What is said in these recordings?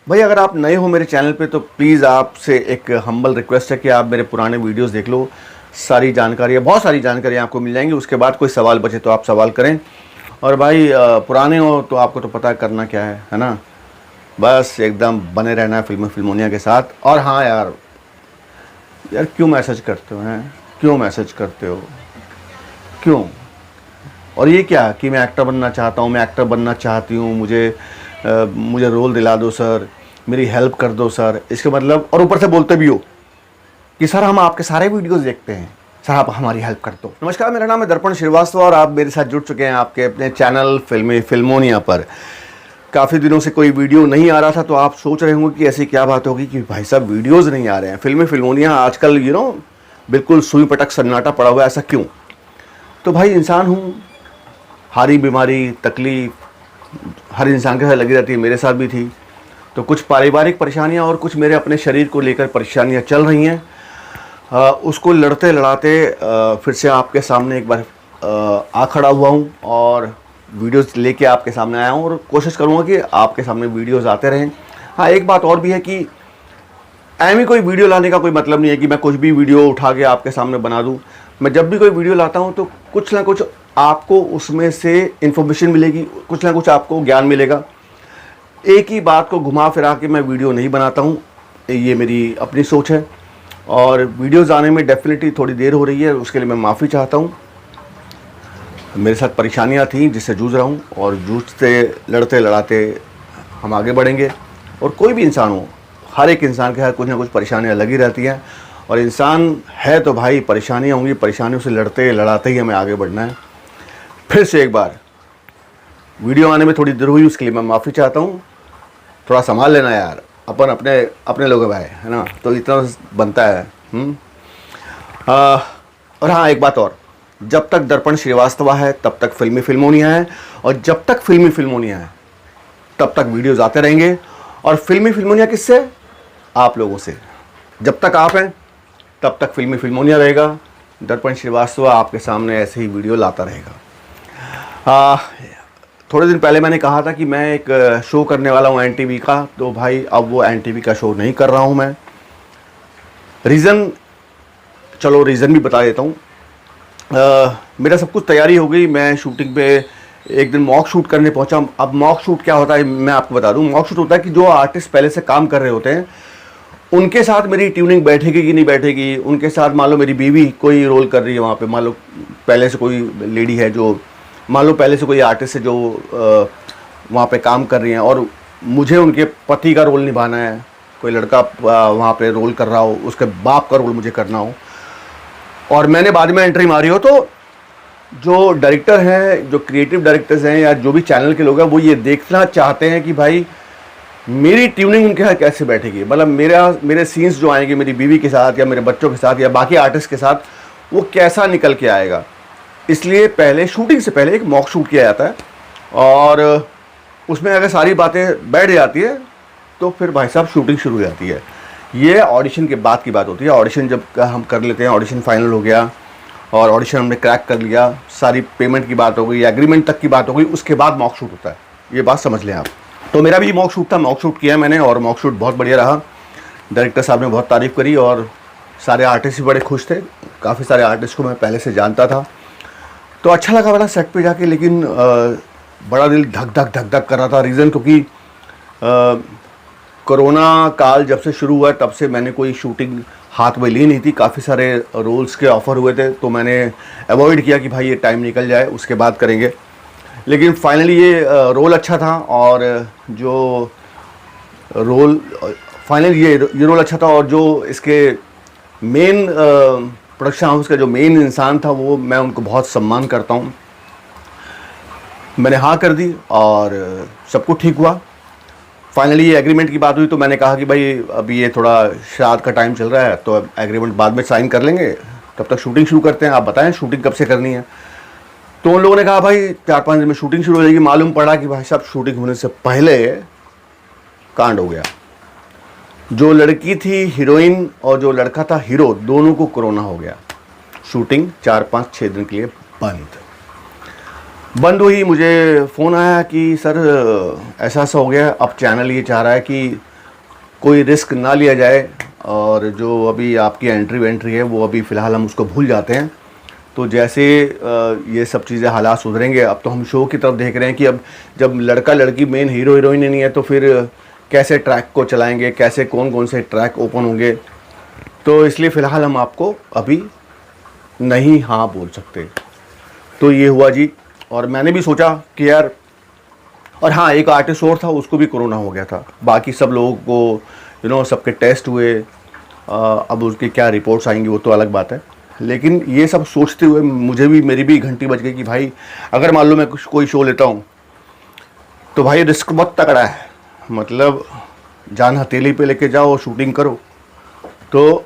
भाई अगर आप नए हो मेरे चैनल पे तो प्लीज़ आपसे एक हम्बल रिक्वेस्ट है कि आप मेरे पुराने वीडियोस देख लो। सारी जानकारी, बहुत सारी जानकारी आपको मिल जाएंगी। उसके बाद कोई सवाल बचे तो आप सवाल करें। और भाई पुराने हो तो आपको तो पता करना क्या है ना। बस एकदम बने रहना है फिल्मोनिया के साथ। और हाँ यार, क्यों मैसेज करते हो हैं? क्यों मैसेज करते हो? क्यों? और ये क्या कि मैं एक्टर बनना चाहता हूँ, मैं एक्टर बनना चाहती हूँ, मुझे रोल दिला दो सर, मेरी हेल्प कर दो सर। इसके मतलब, और ऊपर से बोलते भी हो कि सर हम आपके सारे वीडियोस देखते हैं, सर आप हमारी हेल्प कर दो। नमस्कार, मेरा नाम है दर्पण श्रीवास्तव और आप मेरे साथ जुड़ चुके हैं आपके अपने चैनल फिल्मोनिया पर। काफ़ी दिनों से कोई वीडियो नहीं आ रहा था, तो आप सोच रहे होंगे कि ऐसी क्या बात होगी कि भाई साहब वीडियोज़ नहीं आ रहे हैं। फिल्मोनिया आजकल बिल्कुल सुई पटक सन्नाटा पड़ा हुआ है। ऐसा क्यों? तो भाई इंसान हूँ, हारी बीमारी तकलीफ हर इंसान के साथ लगी रहती है, मेरे साथ भी थी। तो कुछ पारिवारिक परेशानियां और कुछ मेरे अपने शरीर को लेकर परेशानियां चल रही हैं। उसको लड़ते लड़ाते फिर से आपके सामने एक बार आ खड़ा हुआ हूं और वीडियोस लेके आपके सामने आया हूं और कोशिश करूंगा कि आपके सामने वीडियोस आते रहें। हाँ, एक बात और भी है कि ऐमी कोई वीडियो लाने का कोई मतलब नहीं है कि मैं कुछ भी वीडियो उठा के आपके सामने बना दूं। मैं जब भी कोई वीडियो लाता हूं तो कुछ ना कुछ आपको उसमें से इन्फॉर्मेशन मिलेगी, कुछ ना कुछ आपको ज्ञान मिलेगा। एक ही बात को घुमा फिरा के मैं वीडियो नहीं बनाता हूँ, ये मेरी अपनी सोच है। और वीडियोज़ आने में डेफिनेटली थोड़ी देर हो रही है, उसके लिए मैं माफ़ी चाहता हूँ। मेरे साथ परेशानियाँ थी जिससे जूझ रहा हूँ और जूझते लड़ते लड़ाते हम आगे बढ़ेंगे। और कोई भी इंसान हो, हर एक इंसान के साथ कुछ ना कुछ परेशानियाँ लगी रहती हैं और इंसान है तो भाई परेशानियाँ होंगी, परेशानियों से लड़ते लड़ाते ही हमें आगे बढ़ना है। फिर से एक बार वीडियो आने में थोड़ी देर हुई, उसके लिए मैं माफ़ी चाहता हूँ। थोड़ा संभाल लेना यार, अपन अपने अपने लोग भाई, है ना, तो इतना बनता है। और हाँ, एक बात और, जब तक दर्पण श्रीवास्तव है तब तक फिल्मोनिया है, और जब तक फिल्मोनिया है तब तक वीडियोज़ आते रहेंगे। और फिल्मोनिया किससे? आप लोगों से। जब तक आप हैं तब तक फिल्मोनिया रहेगा। दर्पण श्रीवास्तव आपके सामने ऐसे ही वीडियो लाता रहेगा। थोड़े दिन पहले मैंने कहा था कि मैं एक शो करने वाला हूँ एनटीवी का, तो भाई अब वो एनटीवी का शो नहीं कर रहा हूँ मैं। रीज़न, चलो रीज़न भी बता देता हूँ। मेरा सब कुछ तैयारी हो गई, मैं शूटिंग पे एक दिन मॉक शूट करने पहुँचा। अब मॉक शूट क्या होता है मैं आपको बता दूँ। मॉक शूट होता है कि जो आर्टिस्ट पहले से काम कर रहे होते हैं उनके साथ मेरी ट्यूनिंग बैठेगी कि नहीं बैठेगी। उनके साथ मान लो मेरी बीवी कोई रोल कर रही है वहाँ पे, मान लो पहले से कोई लेडी है जो, मान लो पहले से कोई आर्टिस्ट है जो वहाँ पे काम कर रही हैं और मुझे उनके पति का रोल निभाना है। कोई लड़का वहाँ पे रोल कर रहा हो, उसके बाप का रोल मुझे करना हो और मैंने बाद में एंट्री मारी हो, तो जो डायरेक्टर हैं, जो क्रिएटिव डायरेक्टर्स हैं या जो भी चैनल के लोग हैं, वो ये देखना चाहते हैं कि भाई मेरी ट्यूनिंग उनके साथ कैसे बैठेगी। मतलब मेरे सीन्स जो आएंगे मेरी बीवी के साथ या मेरे बच्चों के साथ या बाकी आर्टिस्ट के साथ, वो कैसा निकल के आएगा। इसलिए पहले, शूटिंग से पहले एक मॉक शूट किया जाता है और उसमें अगर सारी बातें बैठ जाती है तो फिर भाई साहब शूटिंग शुरू हो जाती है। ये ऑडिशन के बाद की बात होती है। ऑडिशन जब हम कर लेते हैं, ऑडिशन फाइनल हो गया और ऑडिशन हमने क्रैक कर लिया, सारी पेमेंट की बात हो गई, एग्रीमेंट तक की बात हो गई, उसके बाद मॉक शूट होता है। ये बात समझ लें आप। तो मेरा भी मॉक शूट था, मॉक शूट किया मैंने और मॉक शूट बहुत बढ़िया रहा। डायरेक्टर साहब ने बहुत तारीफ़ करी और सारे आर्टिस्ट भी बड़े खुश थे। काफ़ी सारे आर्टिस्ट को मैं पहले से जानता था, तो अच्छा लगा बड़ा सेट पे जाके। लेकिन बड़ा दिल धक धक कर रहा था। रीज़न क्योंकि कोरोना काल जब से शुरू हुआ तब से मैंने कोई शूटिंग हाथ में ली नहीं थी। काफ़ी सारे रोल्स के ऑफ़र हुए थे, तो मैंने अवॉइड किया कि भाई ये टाइम निकल जाए उसके बाद करेंगे। लेकिन फाइनली ये रोल अच्छा था और जो रोल फाइनली ये रोल अच्छा था और जो इसके मेन प्रोडक्शन हाउस का जो मेन इंसान था, वो मैं उनको बहुत सम्मान करता हूँ। मैंने हाँ कर दी और सब कुछ ठीक हुआ। फाइनली ये एग्रीमेंट की बात हुई, तो मैंने कहा कि भाई अभी ये थोड़ा श्राद्ध का टाइम चल रहा है, तो एग्रीमेंट बाद में साइन कर लेंगे, तब तक शूटिंग शुरू करते हैं। आप बताएं शूटिंग कब से करनी है। तो उन लोगों ने कहा भाई 4-5 दिन में शूटिंग शुरू हो जाएगी। मालूम पड़ा कि भाई साहब शूटिंग होने से पहले कांड हो गया। जो लड़की थी हीरोइन और जो लड़का था हीरो, दोनों को कोरोना हो गया। शूटिंग 4-5-6 दिन के लिए बंद हुई। मुझे फ़ोन आया कि सर ऐसा ऐसा हो गया, अब चैनल ये चाह रहा है कि कोई रिस्क ना लिया जाए, और जो अभी आपकी एंट्री है वो अभी फ़िलहाल हम उसको भूल जाते हैं। तो जैसे ये सब चीज़ें हालात सुधरेंगे, अब तो हम शो की तरफ देख रहे हैं कि अब जब लड़का लड़की मेन हीरो हीरोइन नहीं है तो फिर कैसे ट्रैक को चलाएंगे, कैसे कौन कौन से ट्रैक ओपन होंगे। तो इसलिए फ़िलहाल हम आपको अभी नहीं हाँ बोल सकते। तो ये हुआ जी। और मैंने भी सोचा कि यार, और हाँ, एक आर्टिस्ट और था, उसको भी कोरोना हो गया था। बाकी सब लोगों को सबके टेस्ट हुए। अब उसकी क्या रिपोर्ट्स आएंगी वो तो अलग बात है। लेकिन ये सब सोचते हुए मेरी भी घंटी बज गई कि भाई अगर मान लो मैं कोई शो लेता हूँ तो भाई रिस्क बहुत तगड़ा है। मतलब जान हथेली पे लेके जाओ और शूटिंग करो। तो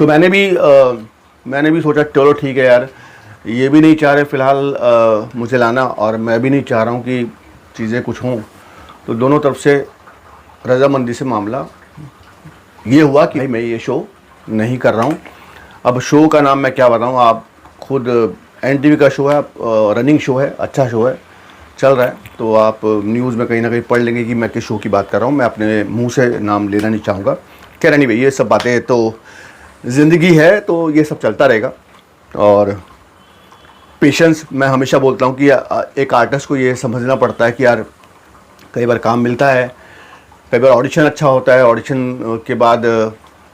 मैंने भी सोचा चलो ठीक है यार, ये भी नहीं चाह रहे फ़िलहाल मुझे लाना, और मैं भी नहीं चाह रहा हूँ कि चीज़ें कुछ हों। तो दोनों तरफ से रजामंदी से मामला ये हुआ कि भाई मैं ये शो नहीं कर रहा हूँ। अब शो का नाम मैं क्या बताऊँ, आप खुद NTV का शो है, रनिंग शो है, अच्छा शो है, चल रहा है। तो आप न्यूज़ में कहीं ना कहीं पढ़ लेंगे कि मैं किस शो की बात कर रहा हूँ। मैं अपने मुंह से नाम लेना नहीं चाहूँगा। खैर एनीवे, ये सब बातें तो ज़िंदगी है, तो ये सब चलता रहेगा। और पेशेंस, मैं हमेशा बोलता हूँ कि एक आर्टिस्ट को ये समझना पड़ता है कि यार कई बार काम मिलता है, कई बार ऑडिशन अच्छा होता है, ऑडिशन के बाद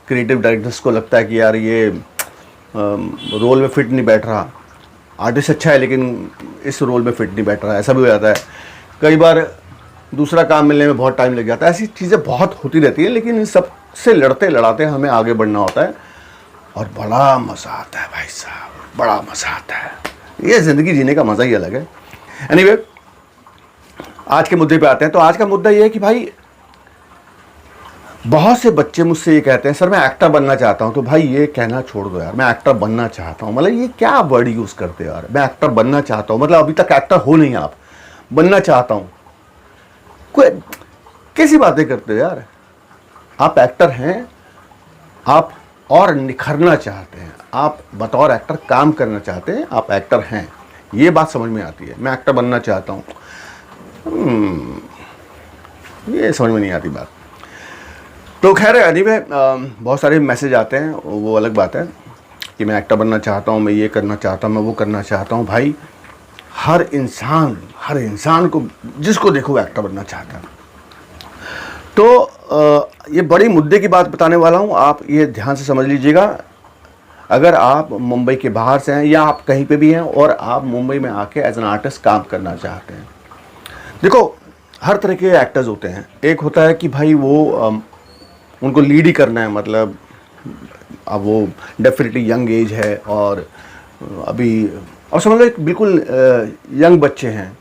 क्रिएटिव डायरेक्टर्स को लगता है कि यार ये रोल में फिट नहीं बैठ रहा, आर्टिस्ट अच्छा है लेकिन इस रोल में फिट नहीं बैठ रहा, ऐसा भी हो जाता है। कई बार दूसरा काम मिलने में बहुत टाइम लग जाता है। ऐसी चीज़ें बहुत होती रहती हैं, लेकिन इन सब से लड़ते लड़ाते हमें आगे बढ़ना होता है, और बड़ा मज़ा आता है भाई साहब, बड़ा मज़ा आता है। ये ज़िंदगी जीने का मज़ा ही अलग है। एनीवे, आज के मुद्दे पे आते हैं। तो आज का मुद्दा ये है कि भाई बहुत से बच्चे मुझसे ये कहते हैं, सर मैं एक्टर बनना चाहता हूँ। तो भाई ये कहना छोड़ दो यार, मैं एक्टर बनना चाहता हूँ। मतलब ये क्या वर्ड यूज़ करते हो यार, मैं एक्टर बनना चाहता हूँ। मतलब अभी तक एक्टर हो नहीं आप, बनना चाहता हूँ, कोई कैसी बातें करते हो यार। आप एक्टर हैं, आप और निखरना चाहते हैं, आप बतौर एक्टर काम करना चाहते हैं, आप एक्टर हैं, ये बात समझ में आती है। मैं एक्टर बनना चाहता हूँ, ये समझ में नहीं आती बात। तो खैर एनीवे, बहुत सारे मैसेज आते हैं, वो अलग बात है कि मैं एक्टर बनना चाहता हूँ, मैं ये करना चाहता हूँ, मैं वो करना चाहता हूँ। भाई हर इंसान को जिसको देखो वो एक्टर बनना चाहता है। तो ये बड़ी मुद्दे की बात बताने वाला हूँ, आप ये ध्यान से समझ लीजिएगा। अगर आप मुंबई के बाहर से हैं या आप कहीं पे भी हैं और आप मुंबई में आके एज एन आर्टिस्ट काम करना चाहते हैं, देखो हर तरह के एक्टर्स होते हैं। एक होता है कि भाई वो उनको लीड ही करना है, मतलब अब वो डेफिनेटली यंग एज है और अभी, और समझ लो एक बिल्कुल यंग बच्चे हैं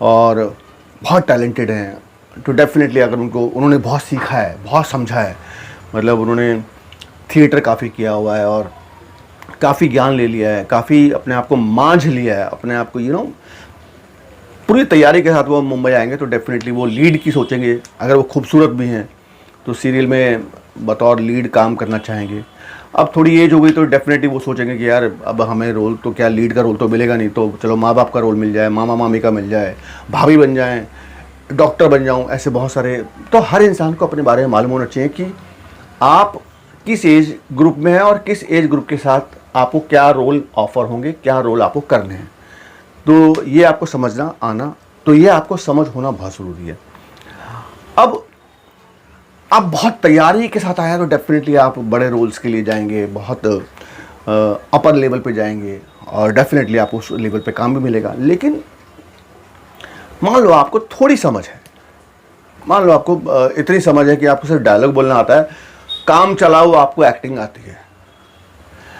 और बहुत टैलेंटेड हैं। तो डेफिनेटली अगर उन्होंने बहुत सीखा है, बहुत समझा है, मतलब उन्होंने थिएटर काफ़ी किया हुआ है और काफ़ी ज्ञान ले लिया है, काफ़ी अपने आप को मांझ लिया है, अपने आप को पूरी तैयारी के साथ वो मुंबई आएंगे तो डेफिनेटली वो लीड की सोचेंगे। अगर वो खूबसूरत भी हैं तो सीरियल में बतौर लीड काम करना चाहेंगे। अब थोड़ी एज हो गई तो डेफिनेटली वो सोचेंगे कि यार अब हमें रोल तो क्या, लीड का रोल तो मिलेगा नहीं, तो चलो माँ बाप का रोल मिल जाए, मामा मामी का मिल जाए, भाभी बन जाएं, डॉक्टर बन जाऊं, ऐसे बहुत सारे। तो हर इंसान को अपने बारे में मालूम होना चाहिए कि आप किस एज ग्रुप में हैं और किस एज ग्रुप के साथ आपको क्या रोल ऑफर होंगे, क्या रोल आपको करने हैं। तो ये आपको समझना आना, तो ये आपको समझ होना बहुत ज़रूरी है। अब आप बहुत तैयारी के साथ आया तो डेफिनेटली आप बड़े रोल्स के लिए जाएंगे, बहुत अपर लेवल पे जाएंगे और डेफिनेटली आपको उस लेवल पे काम भी मिलेगा। लेकिन मान लो आपको थोड़ी समझ है, मान लो आपको इतनी समझ है कि आपको सिर्फ डायलॉग बोलना आता है, काम चलाओ, आपको एक्टिंग आती है,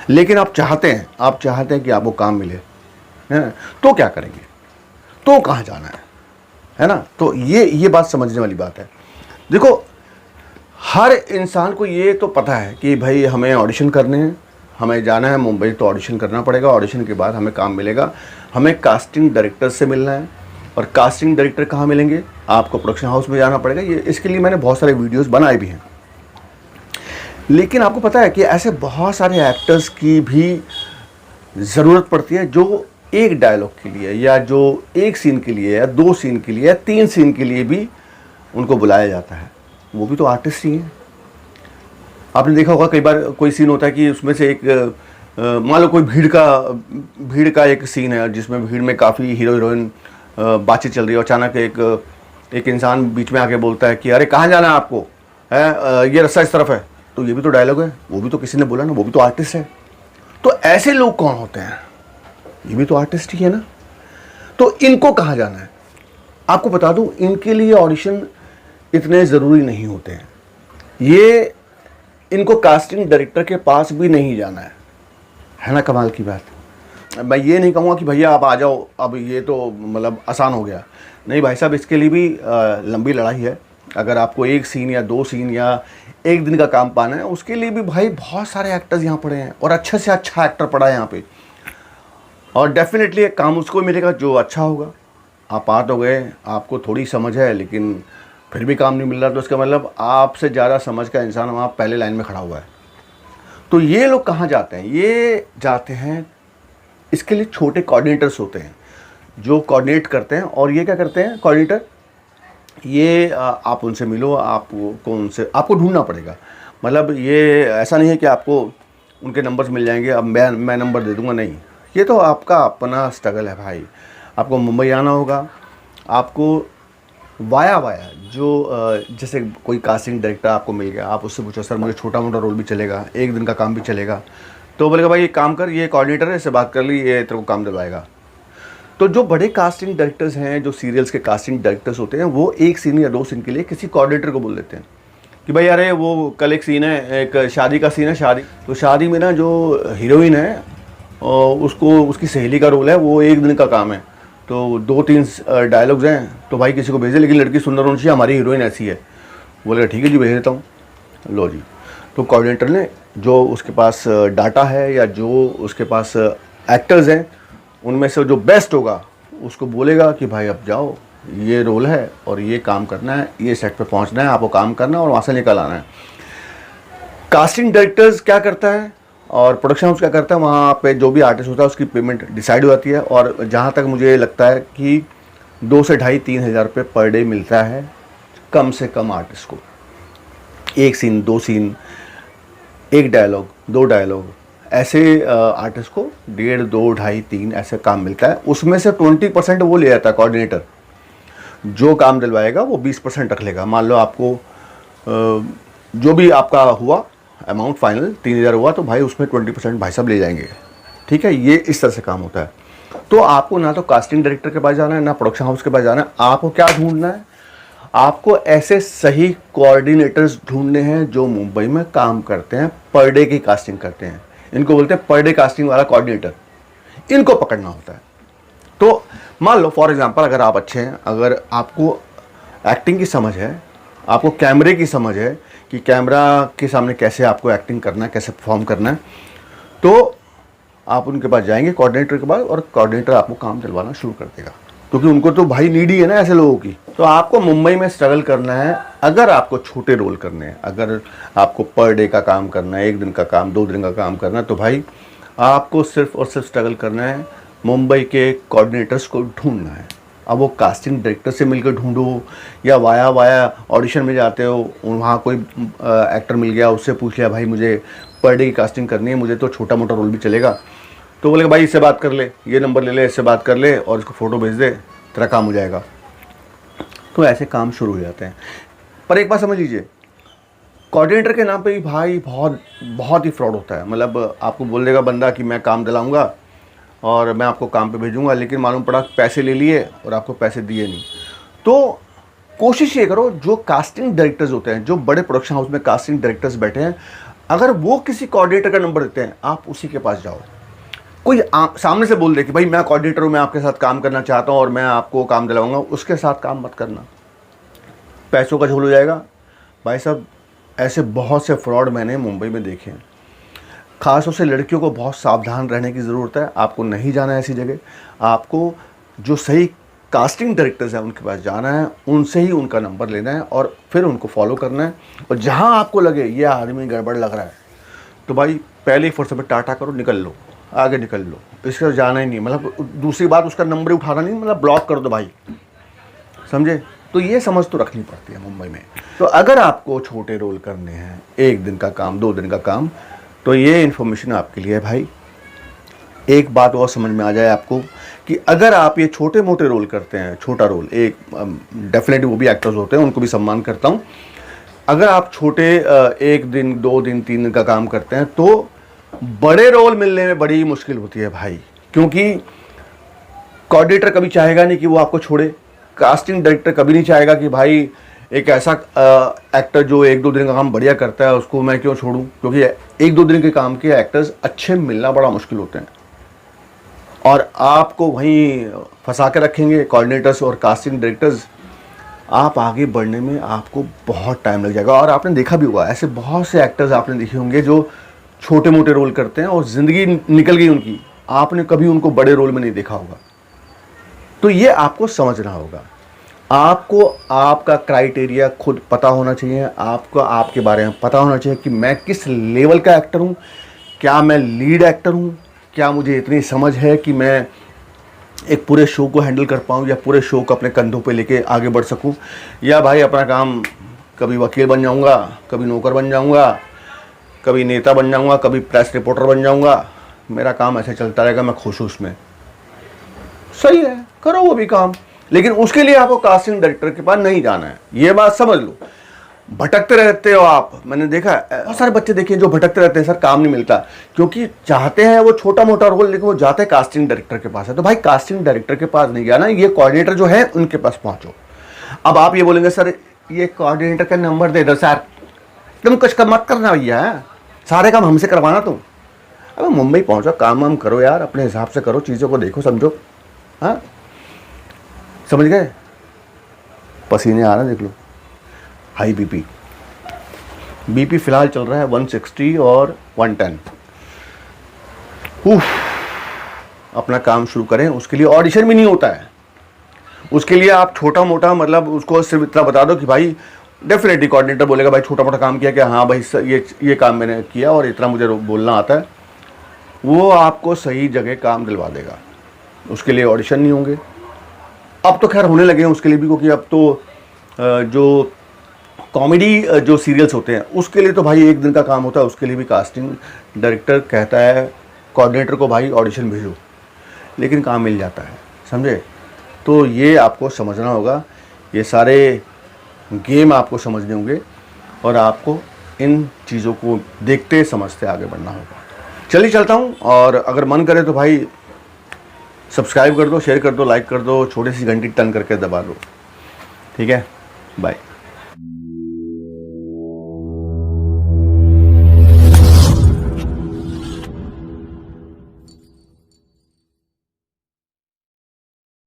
लेकिन आप चाहते हैं कि आपको काम मिले, है ना? तो क्या करेंगे, तो कहाँ जाना है ना? तो ये बात समझने वाली बात है। देखो हर इंसान को ये तो पता है कि भाई हमें ऑडिशन करने हैं, हमें जाना है मुंबई तो ऑडिशन करना पड़ेगा, ऑडिशन के बाद हमें काम मिलेगा, हमें कास्टिंग डायरेक्टर से मिलना है, और कास्टिंग डायरेक्टर कहाँ मिलेंगे, आपको प्रोडक्शन हाउस में जाना पड़ेगा। ये इसके लिए मैंने बहुत सारे वीडियोस बनाए भी हैं। लेकिन आपको पता है कि ऐसे बहुत सारे एक्टर्स की भी ज़रूरत पड़ती है जो एक डायलॉग के लिए या जो एक सीन के लिए या 2 सीन के लिए या 3 सीन के लिए भी उनको बुलाया जाता है, वो भी तो आर्टिस्ट ही हैं। आपने देखा होगा कई बार कोई सीन होता है कि उसमें से एक मान लो कोई भीड़ का एक सीन है जिसमें भीड़ में काफ़ी हीरो हीरोइन बातचीत चल रही है, अचानक एक इंसान बीच में आके बोलता है कि अरे कहाँ जाना है आपको, है ये रास्ता इस तरफ है। तो ये भी तो डायलॉग है, वो भी तो किसी ने बोला ना, वो भी तो आर्टिस्ट है। तो ऐसे लोग कौन होते हैं? ये भी तो आर्टिस्ट ही है ना। तो इनको कहाँ जाना है? आपको बता दूं, इनके लिए ऑडिशन इतने ज़रूरी नहीं होते हैं। ये इनको कास्टिंग डायरेक्टर के पास भी नहीं जाना है ना। कमाल की बात। मैं ये नहीं कहूँगा कि भैया आप आ जाओ, अब ये तो मतलब आसान हो गया। नहीं भाई साहब, इसके लिए भी लंबी लड़ाई है। अगर आपको एक सीन या 2 सीन या एक दिन का काम पाना है, उसके लिए भी भाई बहुत सारे एक्टर्स यहाँ पड़े हैं और अच्छे से अच्छा एक्टर पड़ा है यहाँ पे। और डेफिनेटली एक काम उसको मिलेगा जो अच्छा होगा। आप आ तो गए, आपको थोड़ी समझ है, लेकिन फिर भी काम नहीं मिल रहा, तो इसका मतलब आपसे ज़्यादा समझ का इंसान वहाँ पहले लाइन में खड़ा हुआ है। तो ये लोग कहाँ जाते हैं? ये जाते हैं, इसके लिए छोटे कोऑर्डिनेटर्स होते हैं जो कोऑर्डिनेट करते हैं। और ये क्या करते हैं कोऑर्डिनेटर? ये आप उनसे मिलो, आपको ढूंढना पड़ेगा। मतलब ये ऐसा नहीं है कि आपको उनके नंबर्स मिल जाएंगे, अब मैं नंबर दे दूंगा, नहीं। ये तो आपका अपना स्ट्रगल है भाई। आपको मुंबई आना होगा, आपको वाया जो जैसे कोई कास्टिंग डायरेक्टर आपको मिल गया, आप उससे पूछो सर मुझे छोटा मोटा रोल भी चलेगा, एक दिन का काम भी चलेगा। तो बोलेगा भाई एक काम कर, ये कोऑर्डिनेटर है, इससे बात कर ली, ये तेरे को काम दिलवाएगा। तो जो बड़े कास्टिंग डायरेक्टर्स हैं, जो सीरियल्स के कास्टिंग डायरेक्टर्स होते हैं, वो एक सीन या 2 सीन के लिए किसी कोऑर्डिनेटर को बोल देते हैं कि भाई अरे वो कल एक सीन है, एक शादी का सीन है, शादी, तो शादी में ना जो हीरोइन है और उसको उसकी सहेली का रोल है, वो एक दिन का काम है, तो 2-3 डायलॉग्स हैं, तो भाई किसी को भेजे, लेकिन लड़की सुंदर होनी चाहिए, हमारी हीरोइन ऐसी है। बोलेगा ठीक है जी, भेज देता हूँ। लो जी। तो कोऑर्डिनेटर ने जो उसके पास डाटा है या जो उसके पास एक्टर्स हैं, उनमें से जो बेस्ट होगा उसको बोलेगा कि भाई अब जाओ, ये रोल है और ये काम करना है, ये सेट पे पहुंचना है, आपको काम करना है और वहाँ से निकल आना है। कास्टिंग डायरेक्टर्स क्या करता है और प्रोडक्शन हाउस क्या करता है, वहाँ पे जो भी आर्टिस्ट होता है उसकी पेमेंट डिसाइड हो जाती है। और जहाँ तक मुझे लगता है कि 2 से 2,500-3 हज़ार रुपये पर डे मिलता है कम से कम आर्टिस्ट को। एक सीन, 2 सीन, 1 डायलॉग, 2 डायलॉग, ऐसे आर्टिस्ट को 1.5, 2, 2.5, 3 ऐसे काम मिलता है। उसमें से 20% वो ले जाता है कोऑर्डिनेटर। जो काम दिलवाएगा वो 20% रख लेगा। मान लो आपको जो भी आपका हुआ अमाउंट फाइनल 3,000 हुआ, तो भाई उसमें 20% भाई साहब ले जाएंगे। ठीक है, ये इस तरह से काम होता है। तो आपको ना तो कास्टिंग डायरेक्टर के पास जाना है, ना प्रोडक्शन हाउस के पास जाना है। आपको क्या ढूंढना है? आपको ऐसे सही कोऑर्डिनेटर्स ढूंढने हैं जो मुंबई में काम करते हैं, पर डे की कास्टिंग करते हैं। इनको बोलते हैं पर डे कास्टिंग वाला कोऑर्डिनेटर। इनको पकड़ना होता है। तो मान लो फॉर एग्जांपल, अगर आप अच्छे हैं, अगर आपको एक्टिंग की समझ है, आपको कैमरे की समझ है कि कैमरा के सामने कैसे आपको एक्टिंग करना है, कैसे परफॉर्म करना है, तो आप उनके पास जाएंगे कोऑर्डिनेटर के पास, और कोऑर्डिनेटर आपको काम दिलवाना शुरू कर देगा, क्योंकि उनको तो भाई नीड ही है ना ऐसे लोगों की। तो आपको मुंबई में स्ट्रगल करना है। अगर आपको छोटे रोल करने हैं, अगर आपको पर डे का काम करना है, 1 दिन का काम, 2 दिन का काम करना है, तो भाई आपको सिर्फ और सिर्फ स्ट्रगल करना है, मुंबई के कोऑर्डिनेटर्स को ढूंढना है। अब वो कास्टिंग डायरेक्टर से मिलकर ढूंढो या वाया ऑडिशन में जाते हो, वहाँ कोई एक्टर मिल गया, उससे पूछ लिया भाई मुझे पर डे की कास्टिंग करनी है, मुझे तो छोटा मोटा रोल भी चलेगा, तो बोलेगा भाई इससे बात कर ले, ये नंबर ले ले, इससे बात कर ले और इसको फ़ोटो भेज दे, तेरा काम हो जाएगा। तो ऐसे काम शुरू हो जाते हैं। पर एक बात समझ लीजिए, कोऑर्डिनेटर के नाम पे ही भाई बहुत ही फ्रॉड होता है। मतलब आपको बोल देगा बंदा कि मैं काम दिलाऊंगा और मैं आपको काम पे भेजूंगा, लेकिन मालूम पड़ा पैसे ले लिए और आपको पैसे दिए नहीं। तो कोशिश ये करो, जो कास्टिंग डायरेक्टर्स होते हैं, जो बड़े प्रोडक्शन हाउस में कास्टिंग डायरेक्टर्स बैठे हैं, अगर वो किसी कोऑर्डिनेटर का नंबर देते हैं, आप उसी के पास जाओ। कोई सामने से बोल दे कि भाई मैं कोऑर्डिनेटर हूँ, मैं आपके साथ काम करना चाहता हूँ और मैं आपको काम दिलाऊंगा, उसके साथ काम मत करना, पैसों का झोल हो जाएगा। भाई साहब ऐसे बहुत से फ्रॉड मैंने मुंबई में देखे हैं। ख़ासतौर से लड़कियों को बहुत सावधान रहने की ज़रूरत है। आपको नहीं जाना है ऐसी जगह, आपको जो सही कास्टिंग डायरेक्टर्स हैं उनके पास जाना है, उनसे ही उनका नंबर लेना है और फिर उनको फॉलो करना है। और जहाँ आपको लगे ये आदमी गड़बड़ लग रहा है, तो भाई पहले ही फुर्सत में टाटा करो, निकल लो, आगे निकल लो, इसके साथ जाना ही नहीं। मतलब दूसरी बात, उसका नंबर ही उठाना नहीं, मतलब ब्लॉक कर दो भाई, समझे। तो ये समझ तो रखनी पड़ती है मुंबई में। तो अगर आपको छोटे रोल करने हैं, 1 दिन का काम, 2 दिन का काम, तो ये इन्फॉर्मेशन आपके लिए है भाई। एक बात और समझ में आ जाए आपको कि अगर आप ये छोटे मोटे रोल करते हैं, छोटा रोल, एक डेफिनेटली वो भी एक्टर्स होते हैं, उनको भी सम्मान करता हूँ। अगर आप छोटे 1 दिन, 2 दिन, 3 दिन का काम करते हैं तो बड़े रोल मिलने में बड़ी मुश्किल होती है भाई, क्योंकि कोऑर्डिनेटर कभी चाहेगा नहीं कि वो आपको छोड़े, कास्टिंग डायरेक्टर कभी नहीं चाहेगा कि भाई एक ऐसा एक्टर जो 1-2 दिन का काम बढ़िया करता है उसको मैं क्यों छोड़ूं, क्योंकि 1-2 दिन के काम के एक्टर्स अच्छे मिलना बड़ा मुश्किल होते हैं और आपको वहीं फंसा के रखेंगे कोऑर्डिनेटर्स और कास्टिंग डायरेक्टर्स। आप आगे बढ़ने में आपको बहुत टाइम लग जाएगा। और आपने देखा भी होगा, ऐसे बहुत से एक्टर्स आपने देखे होंगे जो छोटे मोटे रोल करते हैं और ज़िंदगी निकल गई उनकी, आपने कभी उनको बड़े रोल में नहीं देखा होगा। तो ये आपको समझना होगा। आपको आपका क्राइटेरिया खुद पता होना चाहिए, आपको आपके बारे में पता होना चाहिए कि मैं किस लेवल का एक्टर हूँ, क्या मैं लीड एक्टर हूँ, क्या मुझे इतनी समझ है कि मैं एक पूरे शो को हैंडल कर पाऊँ या पूरे शो को अपने कंधों पे लेके आगे बढ़ सकूँ, या भाई अपना काम कभी वकील बन जाऊँगा, कभी नौकर बन जाऊँगा, कभी नेता बन जाऊँगा, कभी प्रेस रिपोर्टर बन जाऊँगा, मेरा काम ऐसे चलता रहेगा, मैं खुश हूँ उसमें। सही है, करो वो भी काम, लेकिन उसके लिए आपको कास्टिंग डायरेक्टर के पास नहीं जाना है, ये बात समझ लो। भटकते रहते हो आप, मैंने देखा बहुत सारे बच्चे देखे जो भटकते रहते हैं, सर काम नहीं मिलता, क्योंकि चाहते हैं वो छोटा मोटा रोल, लेकिन वो जाते हैं कास्टिंग डायरेक्टर के पास है। तो भाई कास्टिंग डायरेक्टर के पास नहीं जाना, ये कोऑर्डिनेटर जो है उनके पास पहुंचो। अब आप ये बोलेंगे सर ये कोऑर्डिनेटर का नंबर दे दो सर, तुम कुछ मत करना भैया, सारे काम हमसे करवाना तुम। अब मुंबई पहुंचो, काम वाम करो यार, अपने हिसाब से करो, चीज़ों को देखो समझो। हाँ समझ गए, पसीने आ रहे हैं देख लो। हाई बीपी फिलहाल चल रहा है 160 और 110। अपना काम शुरू करें, उसके लिए ऑडिशन भी नहीं होता है, उसके लिए आप छोटा मोटा मतलब उसको सिर्फ इतना बता दो कि भाई डेफिनेटली कोऑर्डिनेटर बोलेगा भाई छोटा मोटा काम किया क्या, हाँ भाई ये काम मैंने किया और इतना मुझे बोलना आता है, वो आपको सही जगह काम दिलवा देगा। उसके लिए ऑडिशन नहीं होंगे, अब तो खैर होने लगे हैं उसके लिए भी, क्योंकि अब तो जो कॉमेडी जो सीरियल्स होते हैं उसके लिए तो भाई 1 दिन का काम होता है, उसके लिए भी कास्टिंग डायरेक्टर कहता है कोऑर्डिनेटर को भाई ऑडिशन भेजो, लेकिन काम मिल जाता है, समझे। तो ये आपको समझना होगा, ये सारे गेम आपको समझने होंगे और आपको इन चीज़ों को देखते समझते आगे बढ़ना होगा। चलिए चलता हूँ, और अगर मन करे तो भाई सब्सक्राइब कर दो, शेयर कर दो, लाइक कर दो, छोटी सी घंटी टन करके दबा दो, ठीक है। बाय।